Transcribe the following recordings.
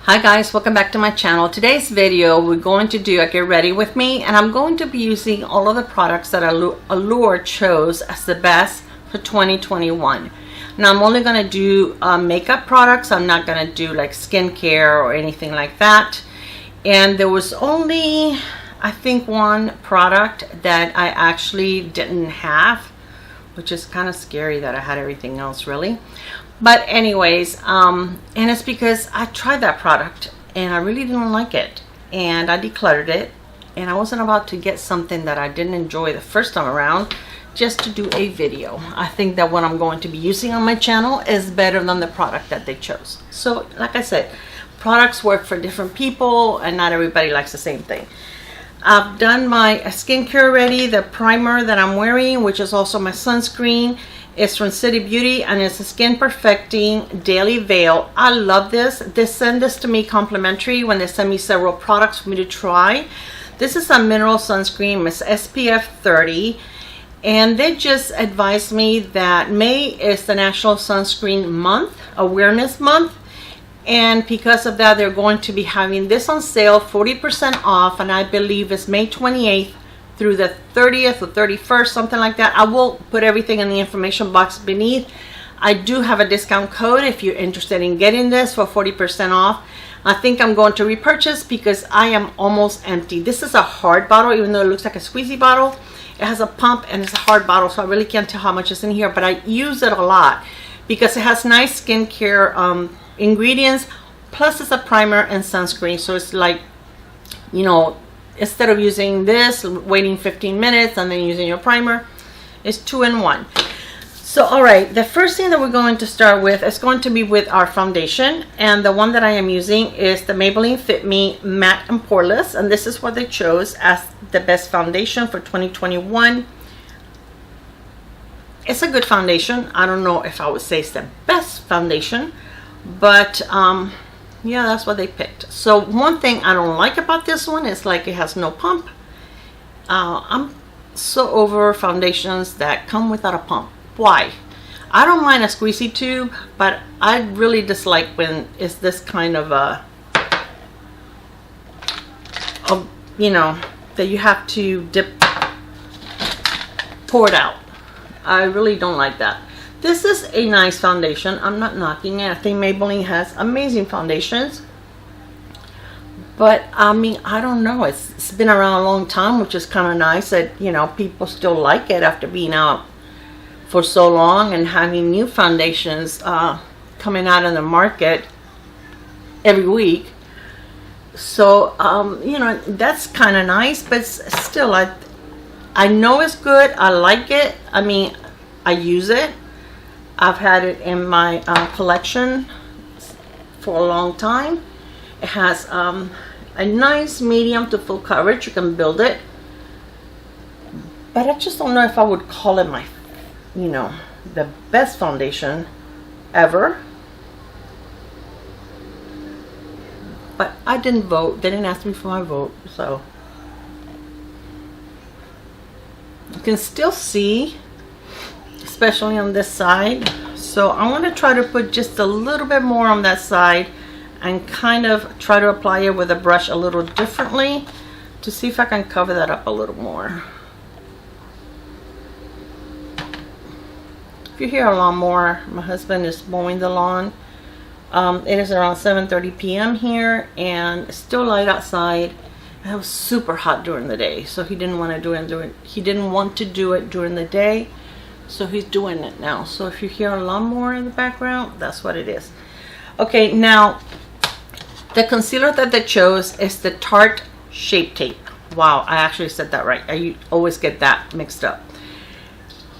Hi guys, welcome back to my channel. Today's video we're going to do a get ready with me, and I'm going to be using all of the products that Allure chose as the best for 2021. Now I'm only going to do makeup products. I'm not going to do like skincare or anything like that. And there was only, I think, one product that I actually didn't have, which is kind of scary that I had everything else really. But anyways, and it's because I tried that product and I really didn't like it, and I decluttered it, and I wasn't about to get something that I didn't enjoy the first time around just to do a video. I think that what I'm going to be using on my channel is better than the product that they chose. So like I said, products work for different people and not everybody likes the same thing. I've done my skincare already. The primer that I'm wearing, which is also my sunscreen, is from Fenty Beauty, and it's a Skin Perfecting Daily Veil. I love this. They send this to me complimentary when they send me several products for me to try. This is a mineral sunscreen. It's SPF 30, and they just advised me that May is the National Sunscreen Month, Awareness Month, and because of that they're going to be having this on sale 40% off, and I believe it's May 28th through the 30th or 31st, something like that. I will put everything in the information box beneath. I do have a discount code if you're interested in getting this for 40% off. I think I'm going to repurchase because I am almost empty. This is a hard bottle, even though it looks like a squeezy bottle. It has a pump and it's a hard bottle, so I really can't tell how much is in here, but I use it a lot because it has nice skincare ingredients, plus it's a primer and sunscreen. So it's like, you know, instead of using this, waiting 15 minutes and then using your primer, it's 2-in-1. So all right, the first thing that we're going to start with is going to be with our foundation, and the one that I am using is the Maybelline Fit Me Matte and Poreless, and this is what they chose as the best foundation for 2021. It's a good foundation. I don't know if I would say it's the best foundation, but yeah, that's what they picked. So one thing I don't like about this one is like it has no pump. I'm so over foundations that come without a pump. Why? I don't mind a squeezy tube, but I really dislike when it's this kind of a you know, that you have to pour it out. I really don't like that. This is a nice foundation. I'm not knocking it. I think Maybelline has amazing foundations. But I mean, I don't know. It's been around a long time, which is kind of nice that, you know, people still like it after being out for so long and having new foundations coming out in the market every week. So, you know, that's kind of nice, but still, I know it's good. I like it. I mean, I use it. I've had it in my collection for a long time. It has a nice medium to full coverage. You can build it, but I just don't know if I would call it my, you know, the best foundation ever. But I didn't vote. They didn't ask me for my vote, so you can still see, especially on this side. So I want to try to put just a little bit more on that side and kind of try to apply it with a brush a little differently to see if I can cover that up a little more. If you hear a lawnmower, my husband is mowing the lawn. It is around 7:30 p.m. here, and it's still light outside. It was super hot during the day, so he didn't want to do it. He didn't want to do it during the day. So he's doing it now. So if you hear a lawnmower in the background, that's what it is. Okay, now the concealer that they chose is the Tarte Shape Tape. Wow, I actually said that right. I always get that mixed up.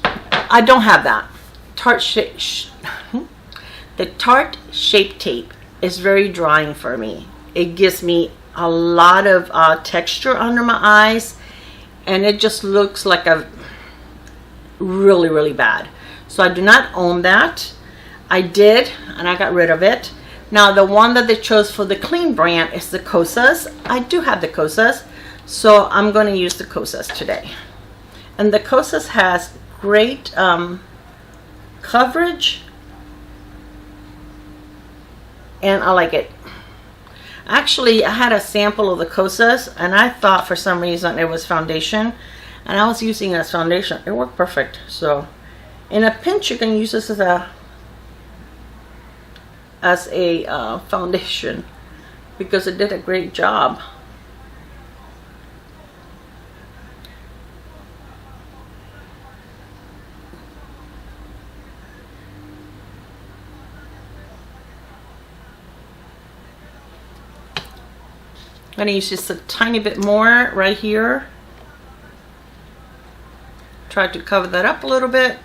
I don't have that. The Tarte Shape Tape is very drying for me. It gives me a lot of texture under my eyes, and it just looks like a really bad. So I do not own that. I did, and I got rid of it. Now the one that they chose for the clean brand is the Kosas. I do have the Kosas, so I'm going to use the Kosas today. And the Kosas has great coverage, and I like it. Actually, I had a sample of the Kosas, and I thought for some reason it was foundation, and I was using it as foundation. It worked perfect. So in a pinch, you can use this as a foundation, because it did a great job. I'm going to use just a tiny bit more right here. Try to cover that up a little bit.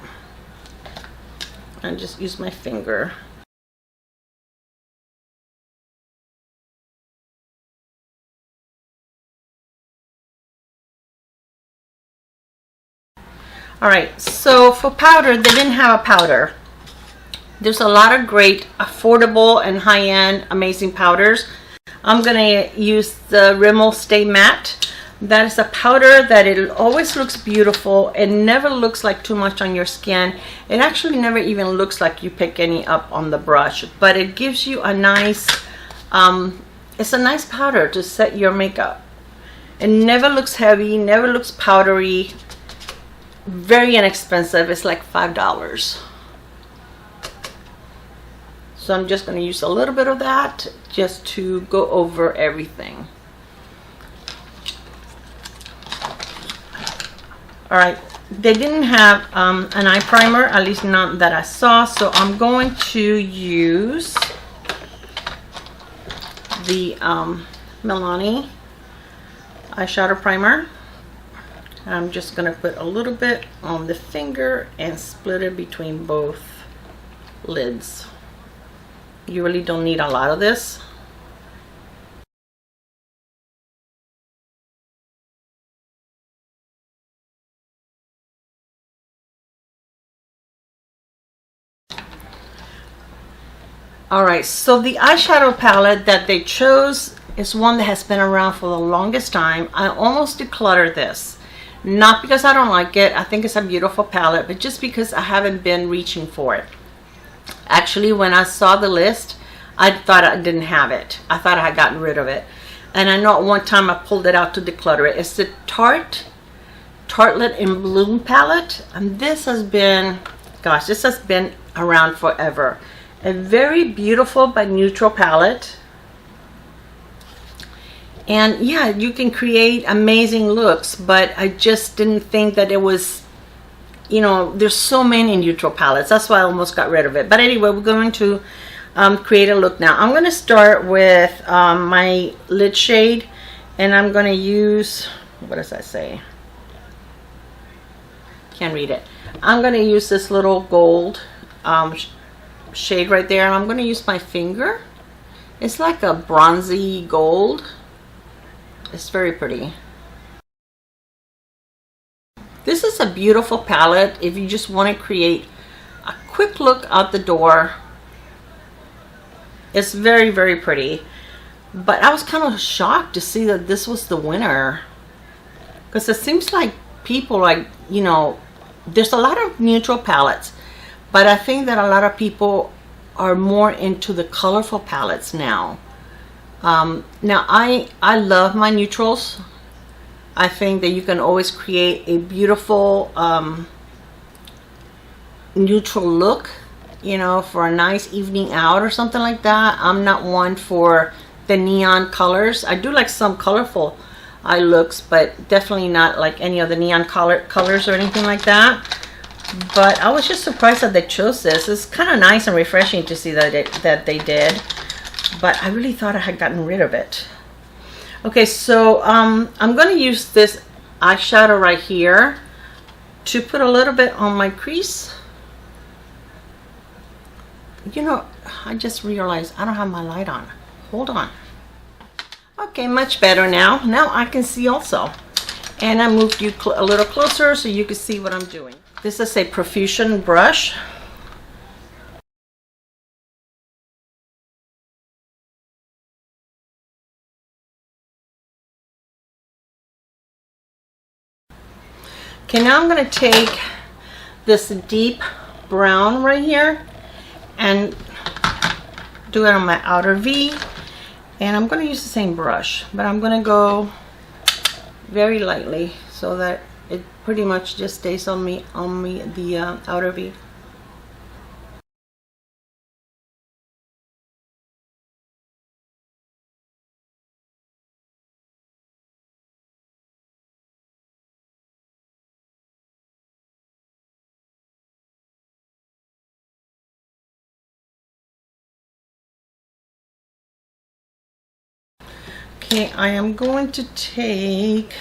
And just use my finger. Alright, so for powder, they didn't have a powder. There's a lot of great affordable and high-end amazing powders. I'm going to use the Rimmel Stay Matte. That is a powder that it always looks beautiful. It never looks like too much on your skin. It actually never even looks like you pick any up on the brush. But it gives you a nice, it's a nice powder to set your makeup. It never looks heavy, never looks powdery. Very inexpensive. It's like $5. So I'm just going to use a little bit of that just to go over everything. Alright, they didn't have an eye primer, at least not that I saw, so I'm going to use the Milani eyeshadow primer. I'm just going to put a little bit on the finger and split it between both lids. You really don't need a lot of this. Alright, so the eyeshadow palette that they chose is one that has been around for the longest time. I almost decluttered this. Not because I don't like it. I think it's a beautiful palette, but just because I haven't been reaching for it. Actually, when I saw the list, I thought I didn't have it. I thought I had gotten rid of it. And I know at one time I pulled it out to declutter it. It's the Tartlet in Bloom palette. And this has been, gosh, this has been around forever. A very beautiful but neutral palette. And yeah, you can create amazing looks, but I just didn't think that it was, you know, there's so many neutral palettes. That's why I almost got rid of it. But anyway, we're going to create a look now. I'm going to start with my lid shade, and I'm going to use, what does that say? Can't read it. I'm going to use this little gold shade right there, and I'm going to use my finger. It's like a bronzy gold. It's very pretty. This is a beautiful palette if you just want to create a quick look out the door. It's very, very pretty. But I was kind of shocked to see that this was the winner, because it seems like people, like, you know, there's a lot of neutral palettes, but I think that a lot of people are more into the colorful palettes now. Now I love my neutrals. I think that you can always create a beautiful neutral look, you know, for a nice evening out or something like that. I'm not one for the neon colors. I do like some colorful eye looks, but definitely not like any of the neon colors or anything like that. But I was just surprised that they chose this. It's kind of nice and refreshing to see that they did. But I really thought I had gotten rid of it. Okay, so I'm going to use this eyeshadow right here to put a little bit on my crease. You know, I just realized I don't have my light on. Hold on. Okay, much better now. Now I can see also. And I moved you a little closer so you can see what I'm doing. This is a Profusion brush. Okay, now I'm going to take this deep brown right here and do it on my outer V. And I'm going to use the same brush, but I'm going to go very lightly so that it pretty much just stays on me the outer V. Okay, I am going to take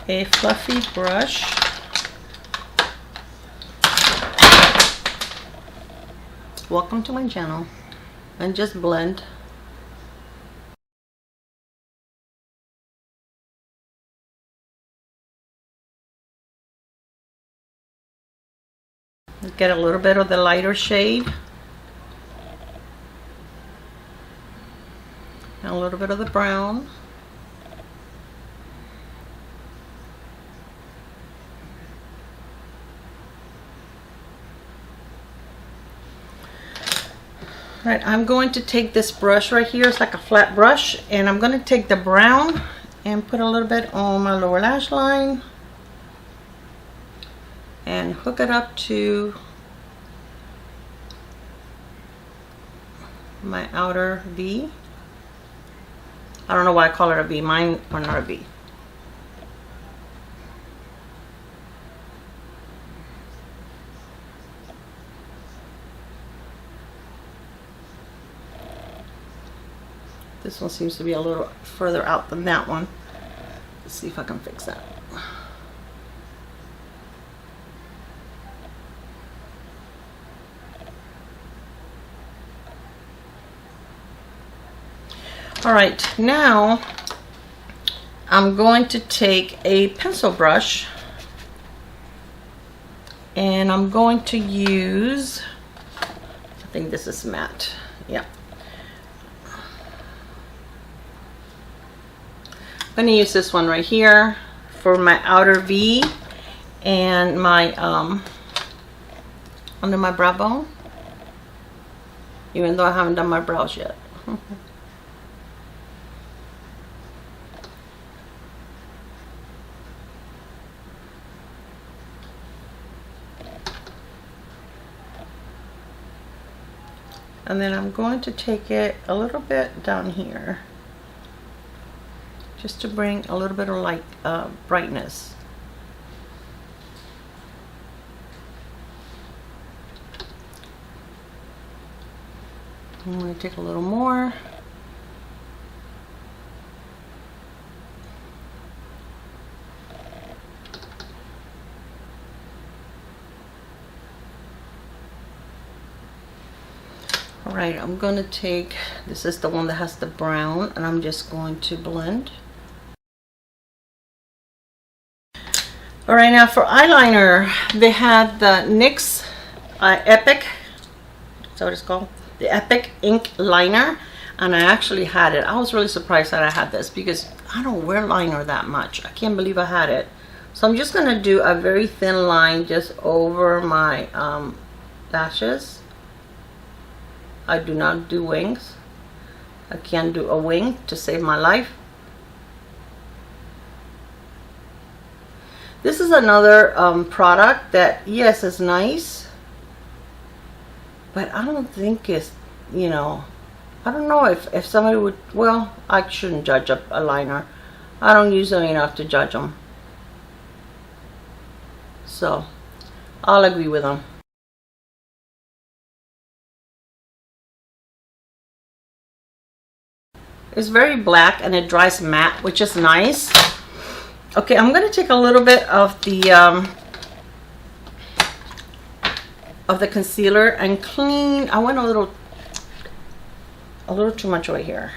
a fluffy brush welcome to my channel and just blend. Get a little bit of the lighter shade and a little bit of the brown. Right, I'm going to take this brush right here, it's like a flat brush, and I'm going to take the brown and put a little bit on my lower lash line and hook it up to my outer V. I don't know why I call it a V, mine are not a V. This one seems to be a little further out than that one. Let's see if I can fix that. All right, now I'm going to take a pencil brush and I'm going to use, I think this is matte, yeah. I'm going to use this one right here for my outer V and my under my brow bone, even though I haven't done my brows yet. And then I'm going to take it a little bit down here, just to bring a little bit of light, brightness. I'm going to take a little more. All right, I'm going to take, this is the one that has the brown, and I'm just going to blend. All right, now for eyeliner, they had the NYX Epic, is that what it's called? The Epic Ink Liner, and I actually had it. I was really surprised that I had this because I don't wear liner that much. I can't believe I had it. So I'm just going to do a very thin line just over my lashes. I do not do wings. I can't do a wing to save my life. This is another product that, yes, is nice, but I don't think it's, you know, I don't know if somebody would, well, I shouldn't judge a liner. I don't use them enough to judge them. So, I'll agree with them. It's very black and it dries matte, which is nice. Okay, I'm going to take a little bit of the concealer and clean. I went a little too much right here.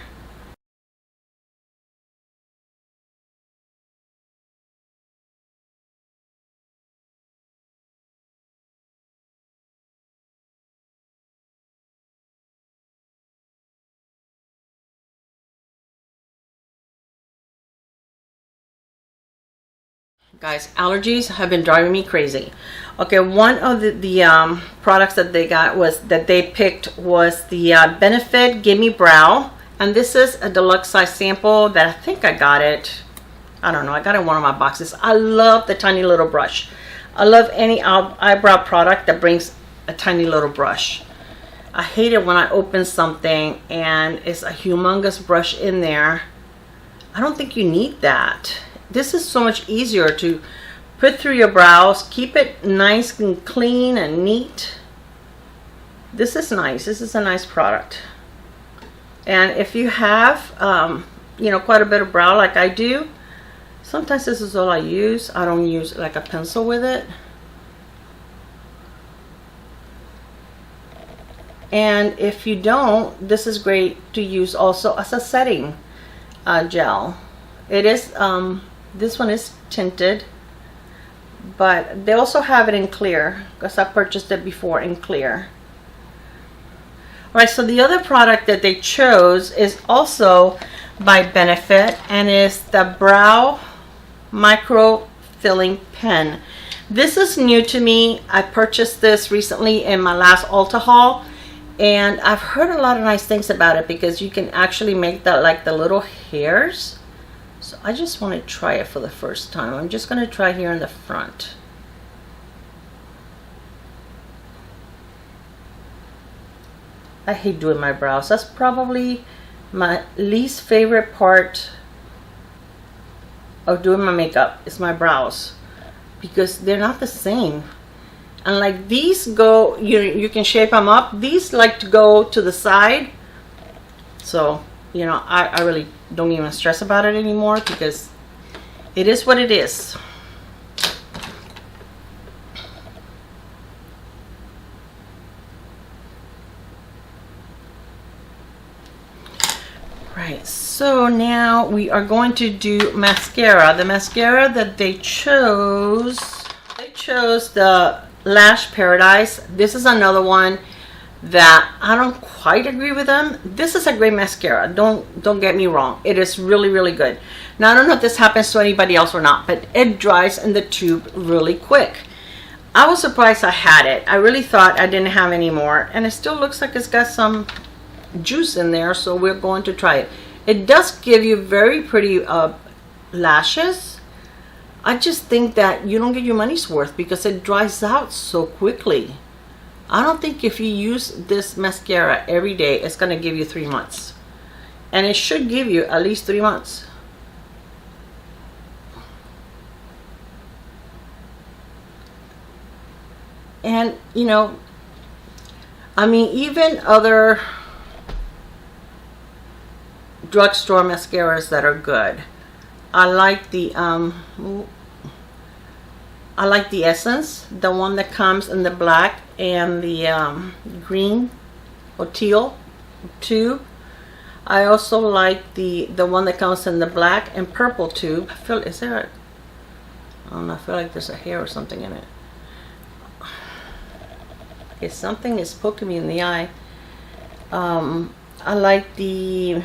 Guys, allergies have been driving me crazy. Okay, one of the products that they got was that they picked was the Benefit Gimme Brow, And this is a deluxe size sample that I think I got it. I don't know, I got it in one of my boxes. I love the tiny little brush. I love any eyebrow product that brings a tiny little brush. I hate it when I open something and it's a humongous brush in there. I don't think you need that. This is so much easier to put through your brows, keep it nice and clean and neat. This is nice. This is a nice product. And if you have, you know, quite a bit of brow like I do, sometimes this is all I use. I don't use like a pencil with it. And if you don't, this is great to use also as a setting gel. It is, this one is tinted, but they also have it in clear because I purchased it before in clear. Alright, so the other product that they chose is also by Benefit and is the Brow Micro Filling Pen. This is new to me. I purchased this recently in my last Ulta haul, and I've heard a lot of nice things about it because you can actually make that like the little hairs. So I just want to try it for the first time. I'm just going to try here in the front. I hate doing my brows. That's probably my least favorite part of doing my makeup is my brows, because they're not the same. And like these go, you can shape them up. These like to go to the side. So, you know, I really don't even stress about it anymore because it is what it is. Right, so now we are going to do mascara. The mascara that they chose the Lash Paradise. This is another one that I don't quite agree with them. This is a great mascara. Don't get me wrong. It is really, really good. Now, I don't know if this happens to anybody else or not, but it dries in the tube really quick. I was surprised I had it. I really thought I didn't have any more, and it still looks like it's got some juice in there, so we're going to try it. It does give you very pretty lashes. I just think that you don't get your money's worth because it dries out so quickly. I don't think if you use this mascara every day, it's going to give you 3 months. And it should give you at least 3 months. And, you know, I mean, even other drugstore mascaras that are good. I like the Essence, the one that comes in the black and the green or teal tube. I also like the one that comes in the black and purple tube. I feel, is there I don't know, I feel like there's a hair or something in it. If something is poking me in the eye. I like the,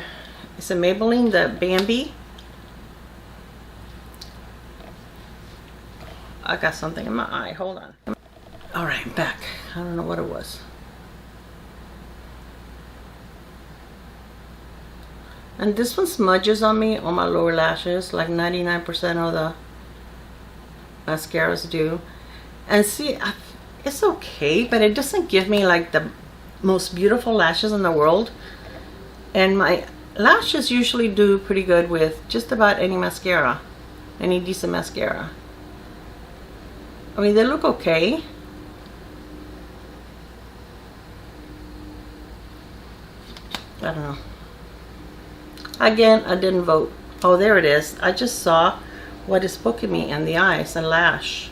it's a Maybelline, the Bambi. I got something in my eye. Hold on. All right, I'm back. I don't know what it was. And this one smudges on me on my lower lashes, like 99% of the mascaras do. And see, it's okay, but it doesn't give me like the most beautiful lashes in the world. And my lashes usually do pretty good with just about any mascara, any decent mascara. I mean, they look okay. I don't know. Again, I didn't vote. Oh, there it is. I just saw what is poking me in the eye. It's a lash.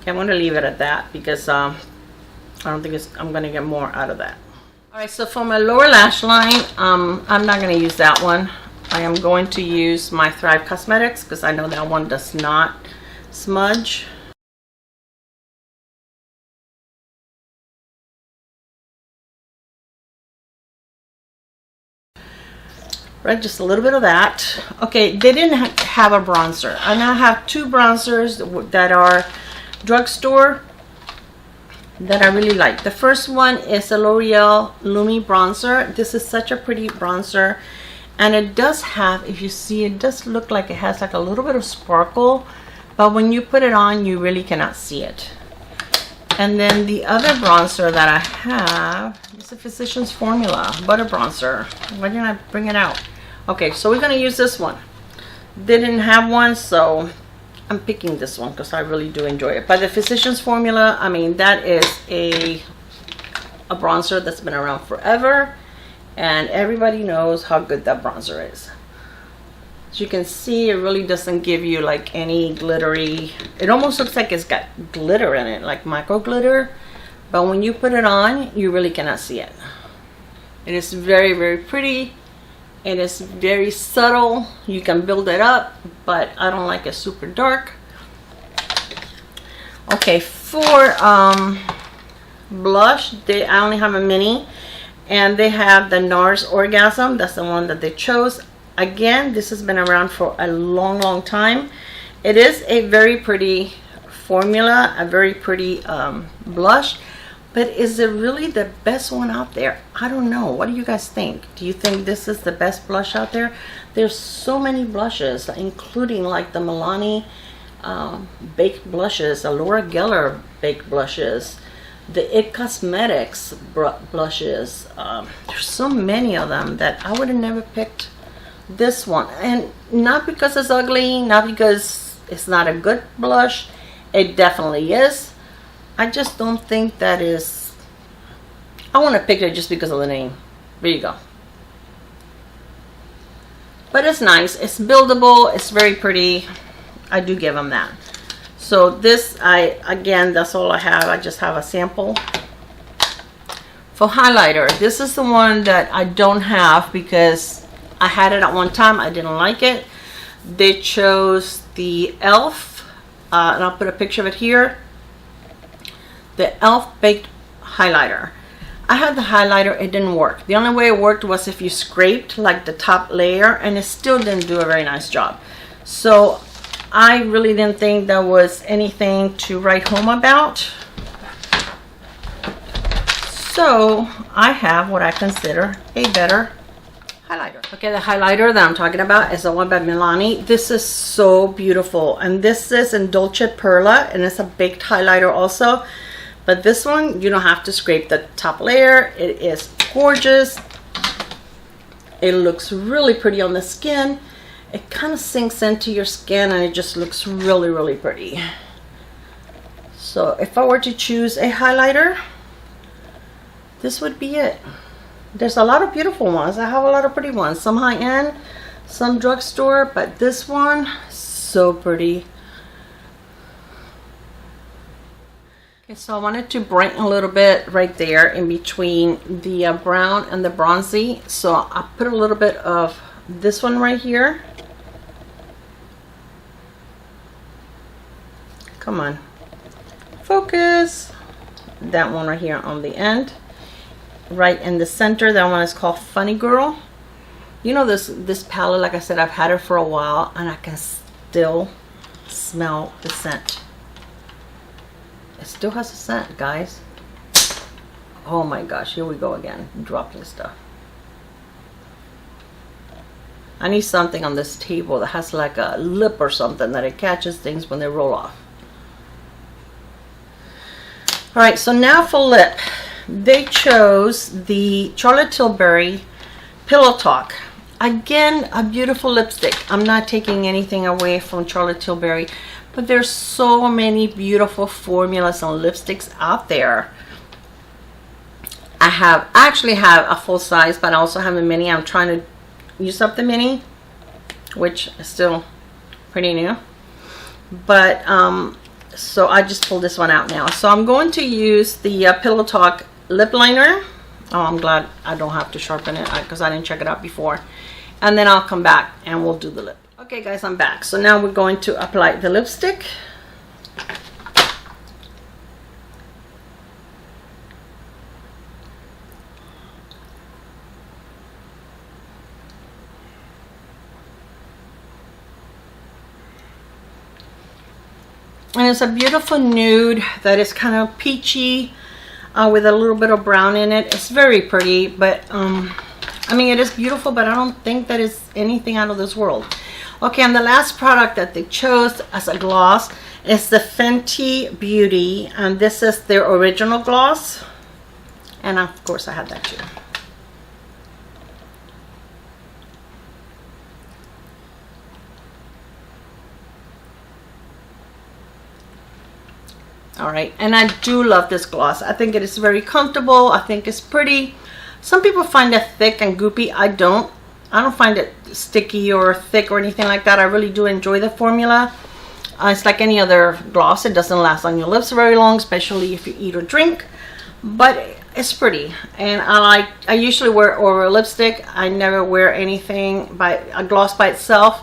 Okay, I'm going to leave it at that because I don't think I'm going to get more out of that. Alright, so for my lower lash line, I'm not going to use that one. I am going to use my Thrive Cosmetics because I know that one does not smudge. Right, just a little bit of that. Okay, they didn't have a bronzer. I now have two bronzers that are drugstore, that I really like. The first one is a L'Oreal Lumi bronzer. This is such a pretty bronzer, and it does have, if you see, it does look like it has like a little bit of sparkle, but when you put it on, you really cannot see it. And then the other bronzer that I have is a Physicians Formula Butter Bronzer. Why didn't I bring it out? Okay, so we're gonna use this one. They didn't have one, so I'm picking this one because I really do enjoy it. But the Physicians Formula, I mean, that is a bronzer that's been around forever, and everybody knows how good that bronzer is. As you can see, it really doesn't give you like any glittery, it almost looks like it's got glitter in it, like micro glitter, but when you put it on, you really cannot see it. It is very, very pretty. It is very subtle. You can build it up, but I don't like it super dark. Okay, for blush, I only have a mini, and they have the NARS Orgasm. That's the one that they chose. Again, this has been around for a long, long time. It is a very pretty formula, a very pretty blush. But is it really the best one out there? I don't know. What do you guys think? Do you think this is the best blush out there? There's so many blushes, including like the Milani baked blushes, the Laura Geller baked blushes, the It Cosmetics blushes. There's so many of them that I would have never picked this one. And not because it's ugly, not because it's not a good blush. It definitely is. I just don't think that is, I want to pick it just because of the name. There you go. But it's nice, it's buildable, it's very pretty. I do give them that. So this, again, that's all I have. I just have a sample. For highlighter, this is the one that I don't have because I had it at one time, I didn't like it. They chose the e.l.f. And I'll put a picture of it here. The e.l.f. baked highlighter. I had the highlighter, it didn't work. The only way it worked was if you scraped like the top layer, and it still didn't do a very nice job. So I really didn't think that was anything to write home about. So I have what I consider a better highlighter. Okay, the highlighter that I'm talking about is the one by Milani. This is so beautiful, and this is in Dolce Perla, and it's a baked highlighter also. But this one, you don't have to scrape the top layer. It is gorgeous. It looks really pretty on the skin. It kind of sinks into your skin, and it just looks really, really pretty. So if I were to choose a highlighter, this would be it. There's a lot of beautiful ones. I have a lot of pretty ones. Some high-end, some drugstore, but this one, so pretty. Okay, so I wanted to brighten a little bit right there in between the brown and the bronzy. So I put a little bit of this one right here. Come on, focus. That one right here on the end. Right in the center, that one is called Funny Girl. You know, this palette, like I said, I've had it for a while, and I can still smell the scent. It still has a scent, guys. Oh my gosh, here we go again, dropping stuff. I need something on this table that has like a lip or something that it catches things when they roll off. All right, so now for lip. They chose the Charlotte Tilbury Pillow Talk. Again, a beautiful lipstick. I'm not taking anything away from Charlotte Tilbury, but there's so many beautiful formulas and lipsticks out there. I actually have a full size, but I also have a mini. I'm trying to use up the mini, which is still pretty new. But so I just pulled this one out now. So I'm going to use the Pillow Talk lip liner. Oh, I'm glad I don't have to sharpen it because I didn't check it out before. And then I'll come back and we'll do the lip. Okay guys, I'm back. So now we're going to apply the lipstick. And it's a beautiful nude that is kind of peachy, with a little bit of brown in it. It's very pretty, but I mean, it is beautiful, but I don't think that it's anything out of this world. Okay, and the last product that they chose as a gloss is the Fenty Beauty, and this is their original gloss. And of course I had that too. All right, and I do love this gloss. I think it is very comfortable. I think it's pretty. Some people find it thick and goopy. I don't find it sticky or thick or anything like that. I really do enjoy the formula. It's like any other gloss. It doesn't last on your lips very long, especially if you eat or drink, but it's pretty. And I usually wear over lipstick. I never wear anything by a gloss by itself,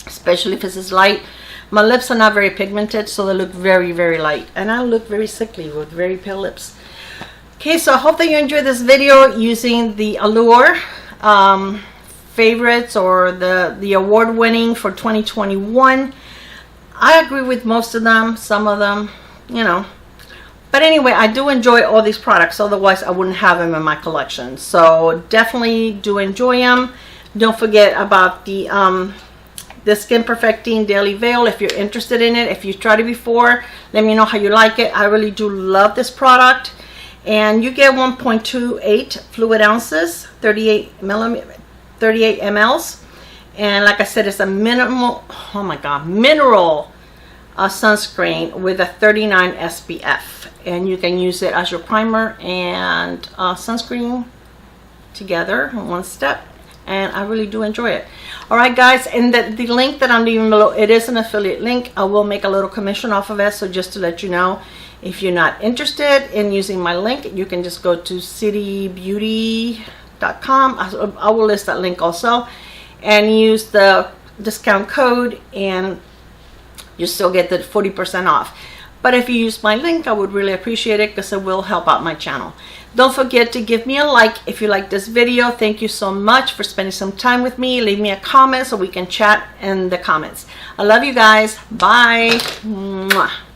especially if it's light. My lips are not very pigmented, so they look very, very light, and I look very sickly with very pale lips. Okay, so I hope that you enjoyed this video using the Allure favorites, or the award-winning for 2021. I agree with most of them. Some of them, you know, but anyway, I do enjoy all these products. Otherwise I wouldn't have them in my collection. So definitely do enjoy them. Don't forget about the Skin Perfecting Daily Veil. If you're interested in it, if you've tried it before, let me know how you like it. I really do love this product. And you get 1.28 fluid ounces, 38 mls. And like I said, it's a mineral sunscreen with a 39 SPF. And you can use it as your primer and sunscreen together in one step. And I really do enjoy it. All right, guys, and the link that I'm leaving below, it is an affiliate link. I will make a little commission off of it. So just to let you know, if you're not interested in using my link, you can just go to citybeauty.com. I will list that link also, and use the discount code, and you still get the 40% off. But if you use my link, I would really appreciate it, because it will help out my channel. Don't forget to give me a like if you like this video. Thank you so much for spending some time with me. Leave me a comment so we can chat in the comments. I love you guys. Bye. Mwah.